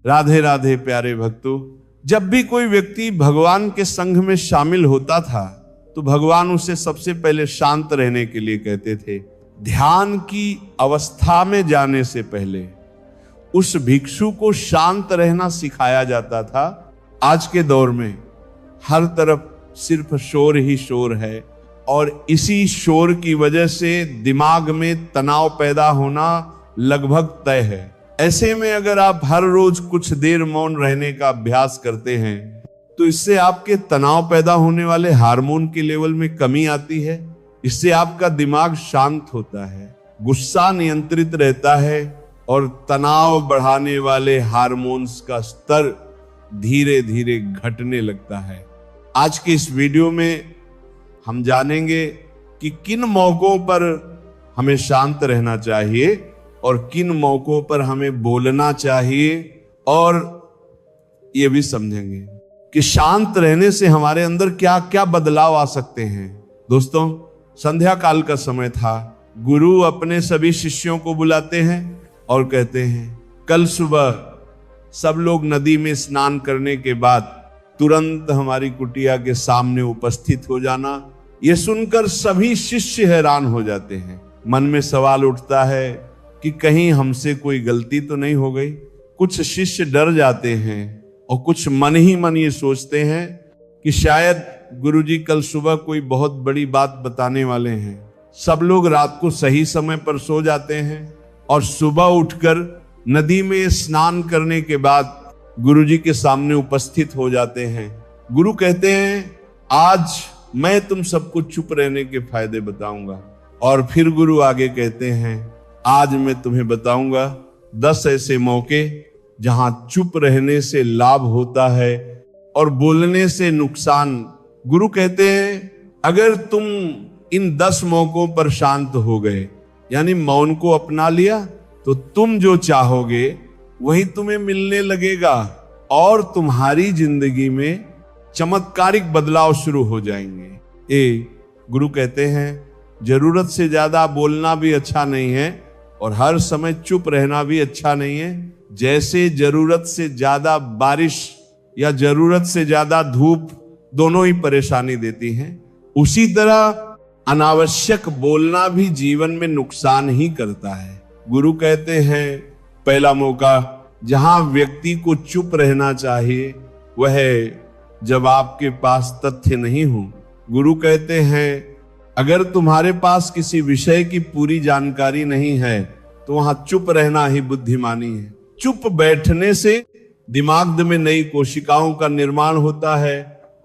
राधे राधे प्यारे भक्तों। जब भी कोई व्यक्ति भगवान के संघ में शामिल होता था तो भगवान उसे सबसे पहले शांत रहने के लिए कहते थे। ध्यान की अवस्था में जाने से पहले उस भिक्षु को शांत रहना सिखाया जाता था। आज के दौर में हर तरफ सिर्फ शोर ही शोर है और इसी शोर की वजह से दिमाग में तनाव पैदा होना लगभग तय है। ऐसे में अगर आप हर रोज कुछ देर मौन रहने का अभ्यास करते हैं तो इससे आपके तनाव पैदा होने वाले हार्मोन के लेवल में कमी आती है। इससे आपका दिमाग शांत होता है, गुस्सा नियंत्रित रहता है और तनाव बढ़ाने वाले हार्मोन्स का स्तर धीरे धीरे घटने लगता है। आज के इस वीडियो में हम जानेंगे कि किन मौकों पर हमें शांत रहना चाहिए और किन मौकों पर हमें बोलना चाहिए, और ये भी समझेंगे कि शांत रहने से हमारे अंदर क्या क्या बदलाव आ सकते हैं। दोस्तों, संध्या काल का समय था। गुरु अपने सभी शिष्यों को बुलाते हैं और कहते हैं कल सुबह सब लोग नदी में स्नान करने के बाद तुरंत हमारी कुटिया के सामने उपस्थित हो जाना। यह सुनकर सभी शिष्य हैरान हो जाते हैं। मन में सवाल उठता है कि कहीं हमसे कोई गलती तो नहीं हो गई। कुछ शिष्य डर जाते हैं और कुछ मन ही मन ये सोचते हैं कि शायद गुरुजी कल सुबह कोई बहुत बड़ी बात बताने वाले हैं। सब लोग रात को सही समय पर सो जाते हैं और सुबह उठकर नदी में स्नान करने के बाद गुरुजी के सामने उपस्थित हो जाते हैं। गुरु कहते हैं आज मैं तुम सबको चुप रहने के फायदे बताऊंगा। और फिर गुरु आगे कहते हैं आज मैं तुम्हें बताऊंगा 10 ऐसे मौके जहां चुप रहने से लाभ होता है और बोलने से नुकसान। गुरु कहते हैं अगर तुम इन 10 मौकों पर शांत हो गए, यानी मौन को अपना लिया, तो तुम जो चाहोगे वही तुम्हें मिलने लगेगा और तुम्हारी जिंदगी में चमत्कारिक बदलाव शुरू हो जाएंगे। गुरु कहते हैं जरूरत से ज्यादा बोलना भी अच्छा नहीं है और हर समय चुप रहना भी अच्छा नहीं है। जैसे जरूरत से ज्यादा बारिश या जरूरत से ज्यादा धूप दोनों ही परेशानी देती हैं, उसी तरह अनावश्यक बोलना भी जीवन में नुकसान ही करता है। गुरु कहते हैं पहला मौका जहां व्यक्ति को चुप रहना चाहिए वह है जब आपके पास तथ्य नहीं हो। गुरु कहते हैं अगर तुम्हारे पास किसी विषय की पूरी जानकारी नहीं है तो वहां चुप रहना ही बुद्धिमानी है। चुप बैठने से दिमाग में नई कोशिकाओं का निर्माण होता है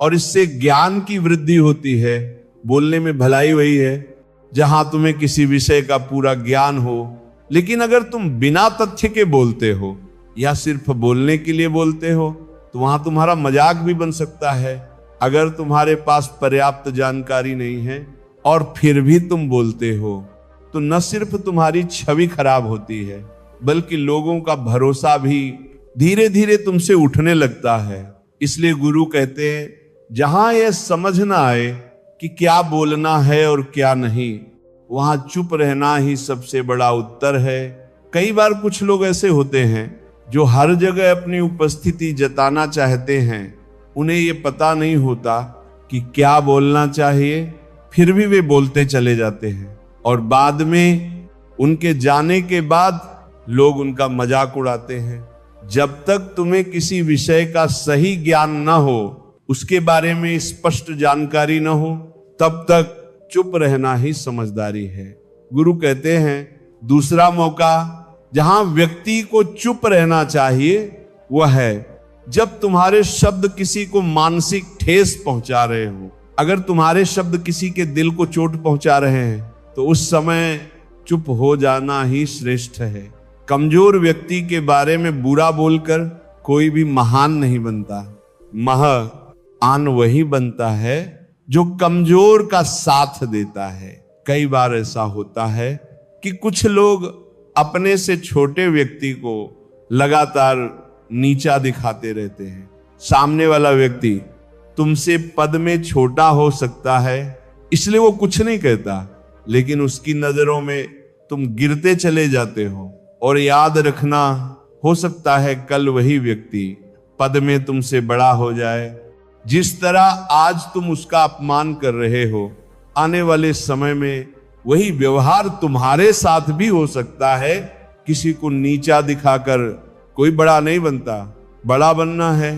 और इससे ज्ञान की वृद्धि होती है। बोलने में भलाई वही है जहां तुम्हें किसी विषय का पूरा ज्ञान हो, लेकिन अगर तुम बिना तथ्य के बोलते हो या सिर्फ बोलने के लिए बोलते हो तो वहां तुम्हारा मजाक भी बन सकता है। अगर तुम्हारे पास पर्याप्त जानकारी नहीं है और फिर भी तुम बोलते हो तो न सिर्फ तुम्हारी छवि खराब होती है बल्कि लोगों का भरोसा भी धीरे धीरे तुमसे उठने लगता है। इसलिए गुरु कहते हैं जहां यह समझ ना आए कि क्या बोलना है और क्या नहीं, वहां चुप रहना ही सबसे बड़ा उत्तर है। कई बार कुछ लोग ऐसे होते हैं जो हर जगह अपनी उपस्थिति जताना चाहते हैं। उन्हें ये पता नहीं होता कि क्या बोलना चाहिए, फिर भी वे बोलते चले जाते हैं और बाद में उनके जाने के बाद लोग उनका मजाक उड़ाते हैं। जब तक तुम्हें किसी विषय का सही ज्ञान न हो, उसके बारे में स्पष्ट जानकारी न हो, तब तक चुप रहना ही समझदारी है। गुरु कहते हैं दूसरा मौका जहां व्यक्ति को चुप रहना चाहिए वह है जब तुम्हारे शब्द किसी को मानसिक ठेस पहुंचा रहे हो। अगर तुम्हारे शब्द किसी के दिल को चोट पहुंचा रहे हैं तो उस समय चुप हो जाना ही श्रेष्ठ है। कमजोर व्यक्ति के बारे में बुरा बोलकर कोई भी महान नहीं बनता। महान वही बनता है जो कमजोर का साथ देता है। कई बार ऐसा होता है कि कुछ लोग अपने से छोटे व्यक्ति को लगातार नीचा दिखाते रहते हैं। सामने वाला व्यक्ति तुमसे पद में छोटा हो सकता है इसलिए वो कुछ नहीं कहता, लेकिन उसकी नजरों में तुम गिरते चले जाते हो। और याद रखना, हो सकता है कल वही व्यक्ति पद में तुमसे बड़ा हो जाए। जिस तरह आज तुम उसका अपमान कर रहे हो, आने वाले समय में वही व्यवहार तुम्हारे साथ भी हो सकता है। किसी को नीचा दिखाकर कोई बड़ा नहीं बनता। बड़ा बनना है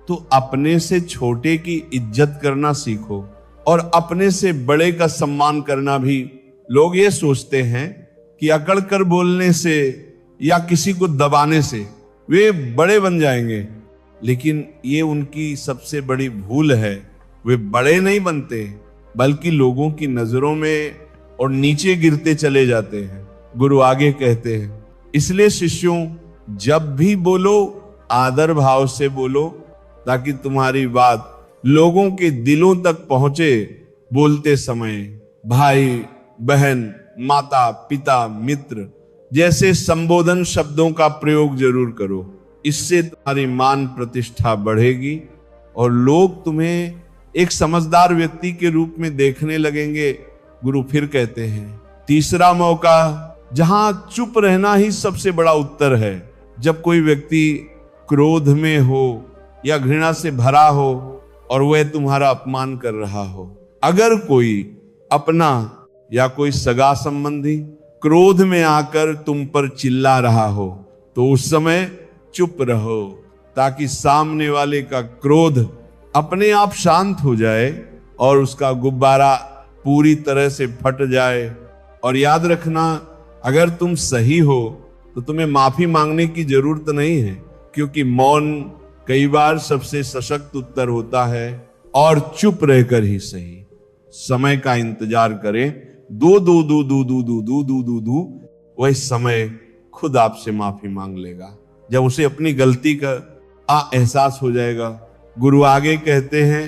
तो अपने से छोटे की इज्जत करना सीखो और अपने से बड़े का सम्मान करना भी। लोग ये सोचते हैं कि अकड़ कर बोलने से या किसी को दबाने से वे बड़े बन जाएंगे, लेकिन ये उनकी सबसे बड़ी भूल है। वे बड़े नहीं बनते बल्कि लोगों की नजरों में और नीचे गिरते चले जाते हैं। गुरु आगे कहते हैं, इसलिए शिष्यों जब भी बोलो आदर भाव से बोलो, ताकि तुम्हारी बात लोगों के दिलों तक पहुंचे। बोलते समय भाई बहन माता पिता मित्र जैसे संबोधन शब्दों का प्रयोग जरूर करो। इससे तुम्हारी मान प्रतिष्ठा बढ़ेगी और लोग तुम्हें एक समझदार व्यक्ति के रूप में देखने लगेंगे। गुरु फिर कहते हैं, तीसरा मौका जहां चुप रहना ही सबसे बड़ा उत्तर है। जब कोई व्यक्ति क्रोध में हो या घृणा से भरा हो और वह तुम्हारा अपमान कर रहा हो, अगर कोई अपना या कोई सगा संबंधी क्रोध में आकर तुम पर चिल्ला रहा हो, तो उस समय चुप रहो, ताकि सामने वाले का क्रोध अपने आप शांत हो जाए और उसका गुब्बारा पूरी तरह से फट जाए। और याद रखना, अगर तुम सही हो तो तुम्हें माफी मांगने की जरूरत नहीं है, क्योंकि मौन कई बार सबसे सशक्त उत्तर होता है। और चुप रहकर ही सही, समय का इंतजार करें। दो दो दो दो दो दो दो दो दो दो वह समय खुद आपसे माफी मांग लेगा जब उसे अपनी गलती का एहसास हो जाएगा। गुरु आगे कहते हैं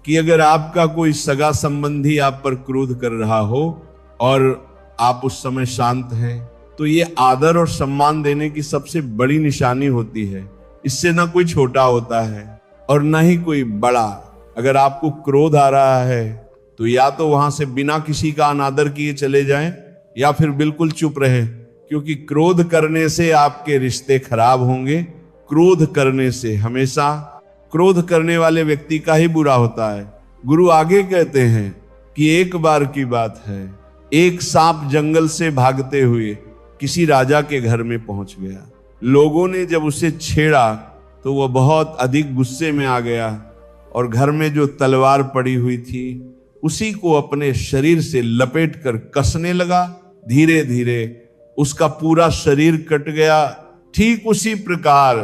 कि अगर आपका कोई सगा संबंधी आप पर क्रोध कर रहा हो और आप उस समय शांत हैं, तो ये आदर और सम्मान देने की सबसे बड़ी निशानी होती है। इससे ना कोई छोटा होता है और ना ही कोई बड़ा। अगर आपको क्रोध आ रहा है तो या तो वहां से बिना किसी का अनादर किए चले जाएं या फिर बिल्कुल चुप रहें, क्योंकि क्रोध करने से आपके रिश्ते खराब होंगे। क्रोध करने से हमेशा क्रोध करने वाले व्यक्ति का ही बुरा होता है। गुरु आगे कहते हैं कि एक बार की बात है, एक सांप जंगल से भागते हुए किसी राजा के घर में पहुंच गया। लोगों ने जब उसे छेड़ा तो वह बहुत अधिक गुस्से में आ गया और घर में जो तलवार पड़ी हुई थी उसी को अपने शरीर से लपेट कर कसने लगा। धीरे धीरे उसका पूरा शरीर कट गया। ठीक उसी प्रकार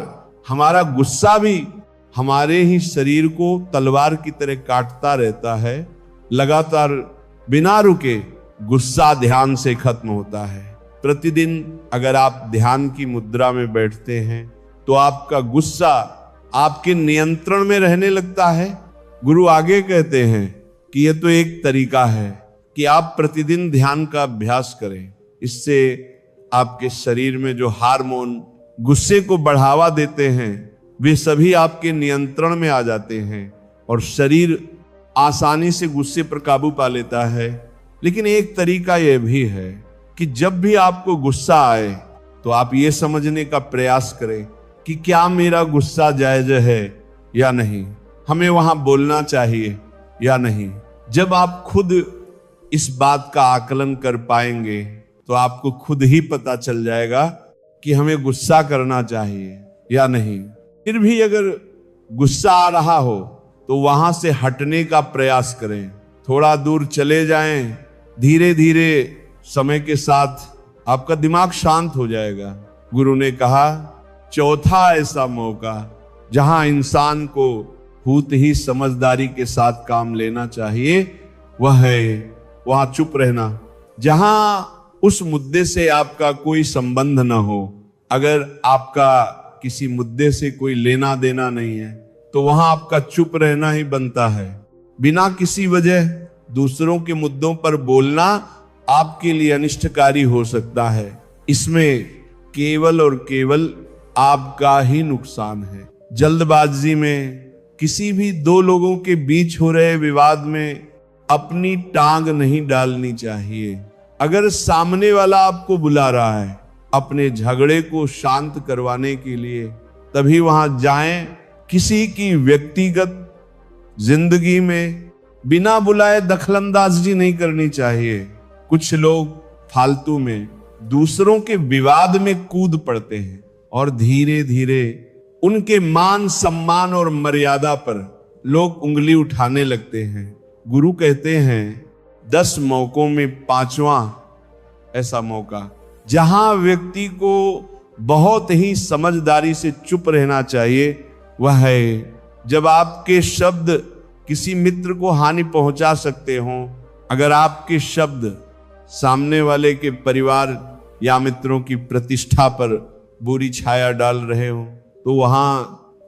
हमारा गुस्सा भी हमारे ही शरीर को तलवार की तरह काटता रहता है। लगातार बिना रुके गुस्सा ध्यान से खत्म होता है। प्रतिदिन अगर आप ध्यान की मुद्रा में बैठते हैं तो आपका गुस्सा आपके नियंत्रण में रहने लगता है। गुरु आगे कहते हैं कि यह तो एक तरीका है कि आप प्रतिदिन ध्यान का अभ्यास करें। इससे आपके शरीर में जो हार्मोन गुस्से को बढ़ावा देते हैं वे सभी आपके नियंत्रण में आ जाते हैं और शरीर आसानी से गुस्से पर काबू पा लेता है। लेकिन एक तरीका यह भी है कि जब भी आपको गुस्सा आए तो आप ये समझने का प्रयास करें कि क्या मेरा गुस्सा जायज है या नहीं, हमें वहां बोलना चाहिए या नहीं। जब आप खुद इस बात का आकलन कर पाएंगे तो आपको खुद ही पता चल जाएगा कि हमें गुस्सा करना चाहिए या नहीं। फिर भी अगर गुस्सा आ रहा हो तो वहां से हटने का प्रयास करें, थोड़ा दूर चले जाएं। धीरे धीरे समय के साथ आपका दिमाग शांत हो जाएगा। गुरु ने कहा, चौथा ऐसा मौका जहां इंसान को बहुत ही समझदारी के साथ काम लेना चाहिए वह है वहां चुप रहना। जहां उस मुद्दे से आपका कोई संबंध ना हो, अगर आपका किसी मुद्दे से कोई लेना देना नहीं है तो वहां आपका चुप रहना ही बनता है। बिना किसी वजह दूसरों के मुद्दों पर बोलना आपके लिए अनिष्टकारी हो सकता है। इसमें केवल और केवल आपका ही नुकसान है। जल्दबाजी में किसी भी दो लोगों के बीच हो रहे विवाद में अपनी टांग नहीं डालनी चाहिए। अगर सामने वाला आपको बुला रहा है, अपने झगड़े को शांत करवाने के लिए, तभी वहां जाएं। किसी की व्यक्तिगत जिंदगी में बिना बुलाए दखलंदाजी नहीं करनी चाहिए। कुछ लोग फालतू में दूसरों के विवाद में कूद पड़ते हैं और धीरे धीरे उनके मान सम्मान और मर्यादा पर लोग उंगली उठाने लगते हैं। गुरु कहते हैं 10 मौकों में 5वां ऐसा मौका जहां व्यक्ति को बहुत ही समझदारी से चुप रहना चाहिए, वह है जब आपके शब्द किसी मित्र को हानि पहुंचा सकते हो। अगर आपके शब्द सामने वाले के परिवार या मित्रों की प्रतिष्ठा पर बुरी छाया डाल रहे हो, तो वहां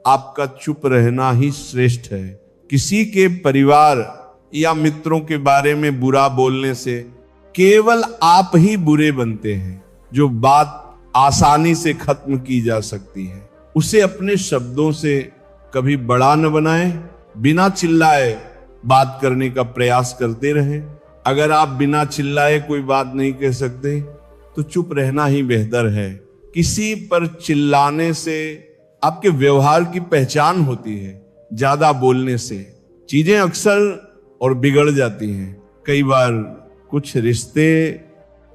आपका चुप रहना ही श्रेष्ठ है। किसी के परिवार या मित्रों के बारे में बुरा बोलने से केवल आप ही बुरे बनते हैं। जो बात आसानी से खत्म की जा सकती है, उसे अपने शब्दों से कभी बड़ा न बनाए। बिना चिल्लाए बात करने का प्रयास करते रहें। अगर आप बिना चिल्लाए कोई बात नहीं कह सकते तो चुप रहना ही बेहतर है। किसी पर चिल्लाने से आपके व्यवहार की पहचान होती है। ज्यादा बोलने से चीजें अक्सर और बिगड़ जाती हैं। कई बार कुछ रिश्ते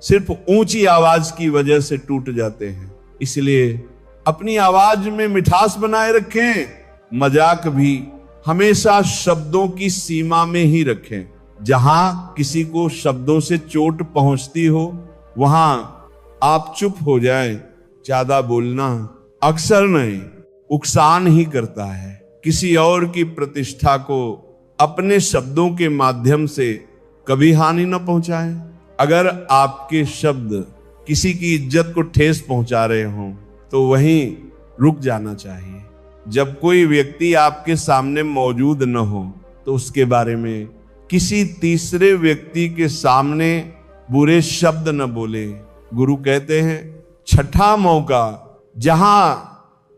सिर्फ ऊंची आवाज की वजह से टूट जाते हैं। इसलिए अपनी आवाज में मिठास बनाए रखें। मजाक भी हमेशा शब्दों की सीमा में ही रखें। जहां किसी को शब्दों से चोट पहुंचती हो, वहां आप चुप हो जाएं। ज्यादा बोलना अक्सर नहीं, नुकसान ही करता है। किसी और की प्रतिष्ठा को अपने शब्दों के माध्यम से कभी हानि न पहुंचाएं। अगर आपके शब्द किसी की इज्जत को ठेस पहुंचा रहे हों, तो वहीं रुक जाना चाहिए। जब कोई व्यक्ति आपके सामने मौजूद न हो, तो उसके बारे में किसी तीसरे व्यक्ति के सामने बुरे शब्द न बोले। गुरु कहते हैं 6ठा मौका जहां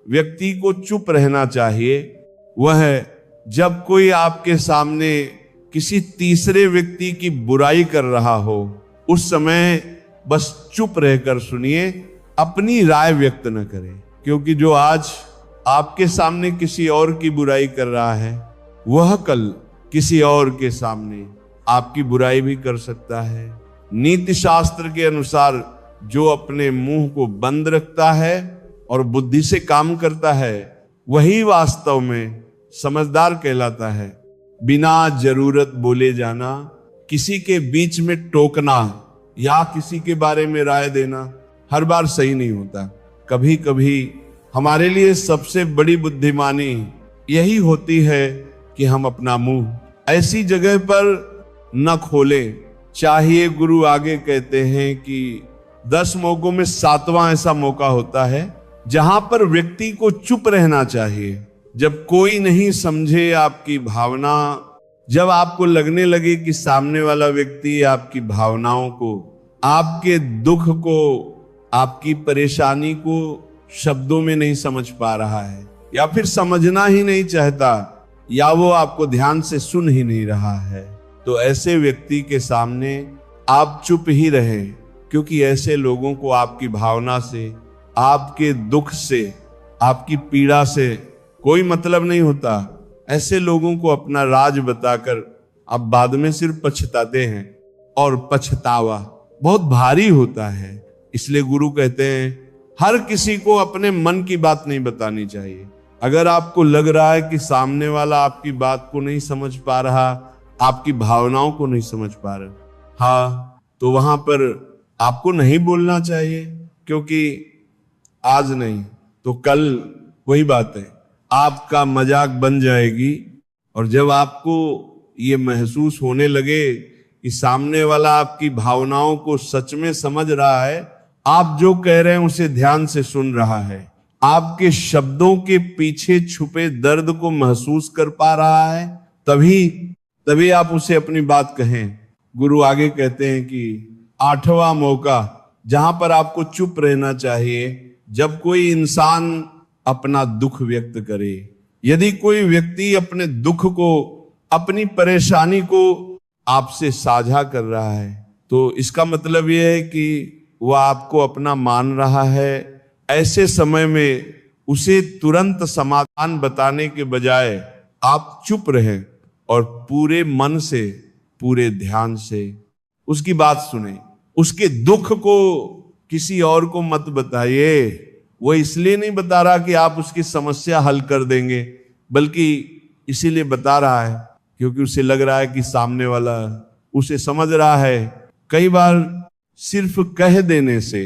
व्यक्ति को चुप रहना चाहिए, वह है जब कोई आपके सामने किसी तीसरे व्यक्ति की बुराई कर रहा हो। उस समय बस चुप रहकर सुनिए, अपनी राय व्यक्त न करें। क्योंकि जो आज आपके सामने किसी और की बुराई कर रहा है, वह कल किसी और के सामने आपकी बुराई भी कर सकता है। नीति शास्त्र के अनुसार जो अपने मुंह को बंद रखता है और बुद्धि से काम करता है, वही वास्तव में समझदार कहलाता है। बिना जरूरत बोले जाना, किसी के बीच में टोकना या किसी के बारे में राय देना हर बार सही नहीं होता। कभी कभी हमारे लिए सबसे बड़ी बुद्धिमानी यही होती है कि हम अपना मुंह ऐसी जगह पर न खोलें। चाहिए, गुरु आगे कहते हैं कि 10 मौकों में 7वां ऐसा मौका होता है जहां पर व्यक्ति को चुप रहना चाहिए। जब कोई नहीं समझे आपकी भावना, जब आपको लगने लगे कि सामने वाला व्यक्ति आपकी भावनाओं को, आपके दुख को, आपकी परेशानी को शब्दों में नहीं समझ पा रहा है, या फिर समझना ही नहीं चाहता, या वो आपको ध्यान से सुन ही नहीं रहा है, तो ऐसे व्यक्ति के सामने आप चुप ही रहें। क्योंकि ऐसे लोगों को आपकी भावना से, आपके दुख से, आपकी पीड़ा से कोई मतलब नहीं होता। ऐसे लोगों को अपना राज बताकर आप बाद में सिर्फ पछताते हैं, और पछतावा बहुत भारी होता है। इसलिए गुरु कहते हैं हर किसी को अपने मन की बात नहीं बतानी चाहिए। अगर आपको लग रहा है कि सामने वाला आपकी बात को नहीं समझ पा रहा, आपकी भावनाओं को नहीं समझ पा रहा, हाँ, तो वहां पर आपको नहीं बोलना चाहिए। क्योंकि आज नहीं तो कल वही बात है, आपका मजाक बन जाएगी। और जब आपको ये महसूस होने लगे कि सामने वाला आपकी भावनाओं को सच में समझ रहा है, आप जो कह रहे हैं उसे ध्यान से सुन रहा है, आपके शब्दों के पीछे छुपे दर्द को महसूस कर पा रहा है, तभी आप उसे अपनी बात कहें। गुरु आगे कहते हैं कि 8वां मौका जहां पर आपको चुप रहना चाहिए, जब कोई इंसान अपना दुख व्यक्त करे। यदि कोई व्यक्ति अपने दुख को, अपनी परेशानी को आपसे साझा कर रहा है, तो इसका मतलब यह है कि वह आपको अपना मान रहा है, ऐसे समय में उसे तुरंत समाधान बताने के बजाय आप चुप रहें और पूरे मन से, पूरे ध्यान से उसकी बात सुने। उसके दुख को किसी और को मत बताइए। वो इसलिए नहीं बता रहा कि आप उसकी समस्या हल कर देंगे, बल्कि इसीलिए बता रहा है क्योंकि उसे लग रहा है कि सामने वाला उसे समझ रहा है। कई बार सिर्फ कह देने से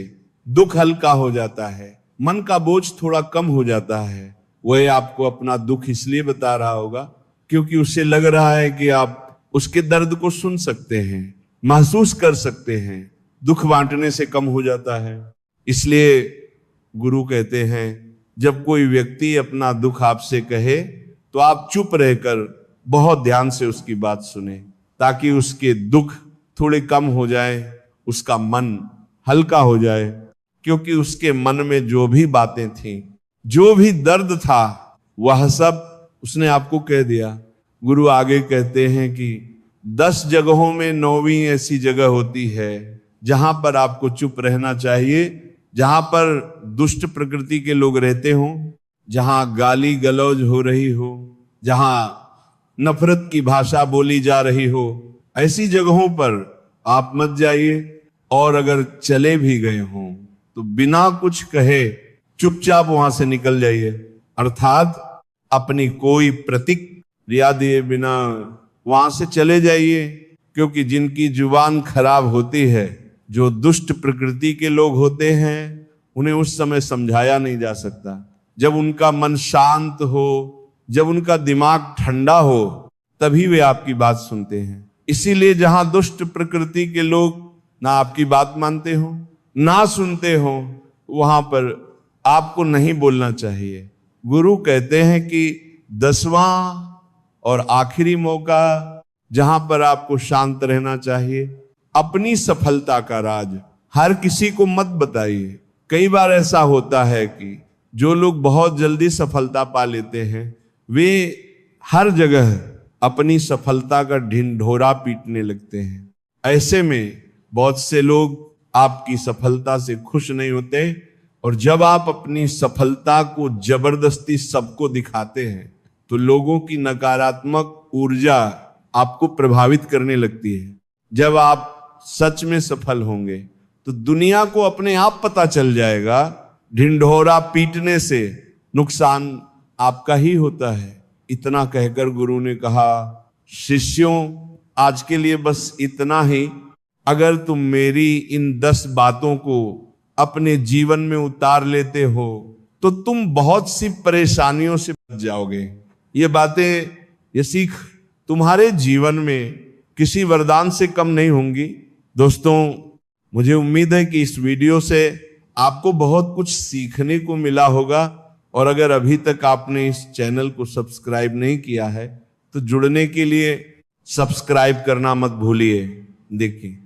दुख हल्का हो जाता है, मन का बोझ थोड़ा कम हो जाता है। वह आपको अपना दुख इसलिए बता रहा होगा क्योंकि उसे लग रहा है कि आप उसके दर्द को सुन सकते हैं, महसूस कर सकते हैं। दुख बांटने से कम हो जाता है। इसलिए गुरु कहते हैं जब कोई व्यक्ति अपना दुख आपसे कहे तो आप चुप रहकर बहुत ध्यान से उसकी बात सुने, ताकि उसके दुख थोड़े कम हो जाए, उसका मन हल्का हो जाए। क्योंकि उसके मन में जो भी बातें थी, जो भी दर्द था, वह सब उसने आपको कह दिया। गुरु आगे कहते हैं कि 10 जगहों में 9वीं ऐसी जगह होती है जहां पर आपको चुप रहना चाहिए, जहां पर दुष्ट प्रकृति के लोग रहते हों, जहां गाली गलौज हो रही हो, जहां नफरत की भाषा बोली जा रही हो, ऐसी जगहों पर आप मत जाइए। और अगर चले भी गए हों तो बिना कुछ कहे चुपचाप वहां से निकल जाइए, अर्थात अपनी कोई प्रतिक्रिया दिए बिना वहां से चले जाइए। क्योंकि जिनकी जुबान खराब होती है, जो दुष्ट प्रकृति के लोग होते हैं, उन्हें उस समय समझाया नहीं जा सकता। जब उनका मन शांत हो, जब उनका दिमाग ठंडा हो, तभी वे आपकी बात सुनते हैं। इसीलिए जहां दुष्ट प्रकृति के लोग ना आपकी बात मानते हो, ना सुनते हो, वहां पर आपको नहीं बोलना चाहिए। गुरु कहते हैं कि 10वां और आखिरी मौका जहां पर आपको शांत रहना चाहिए, अपनी सफलता का राज हर किसी को मत बताइए। कई बार ऐसा होता है कि जो लोग बहुत जल्दी सफलता पा लेते हैं, वे हर जगह अपनी सफलता का ढिंढोरा पीटने लगते हैं। ऐसे में बहुत से लोग आपकी सफलता से खुश नहीं होते, और जब आप अपनी सफलता को जबरदस्ती सबको दिखाते हैं तो लोगों की नकारात्मक ऊर्जा आपको प्रभावित करने लगती है। जब आप सच में सफल होंगे तो दुनिया को अपने आप पता चल जाएगा। ढिंढोरा पीटने से नुकसान आपका ही होता है। इतना कहकर गुरु ने कहा, शिष्यों, आज के लिए बस इतना ही। अगर तुम मेरी इन 10 बातों को अपने जीवन में उतार लेते हो तो तुम बहुत सी परेशानियों से बच जाओगे। ये बातें, ये सीख तुम्हारे जीवन में किसी वरदान से कम नहीं होंगी। दोस्तों, मुझे उम्मीद है कि इस वीडियो से आपको बहुत कुछ सीखने को मिला होगा। और अगर अभी तक आपने इस चैनल को सब्सक्राइब नहीं किया है तो जुड़ने के लिए सब्सक्राइब करना मत भूलिए। देखिए।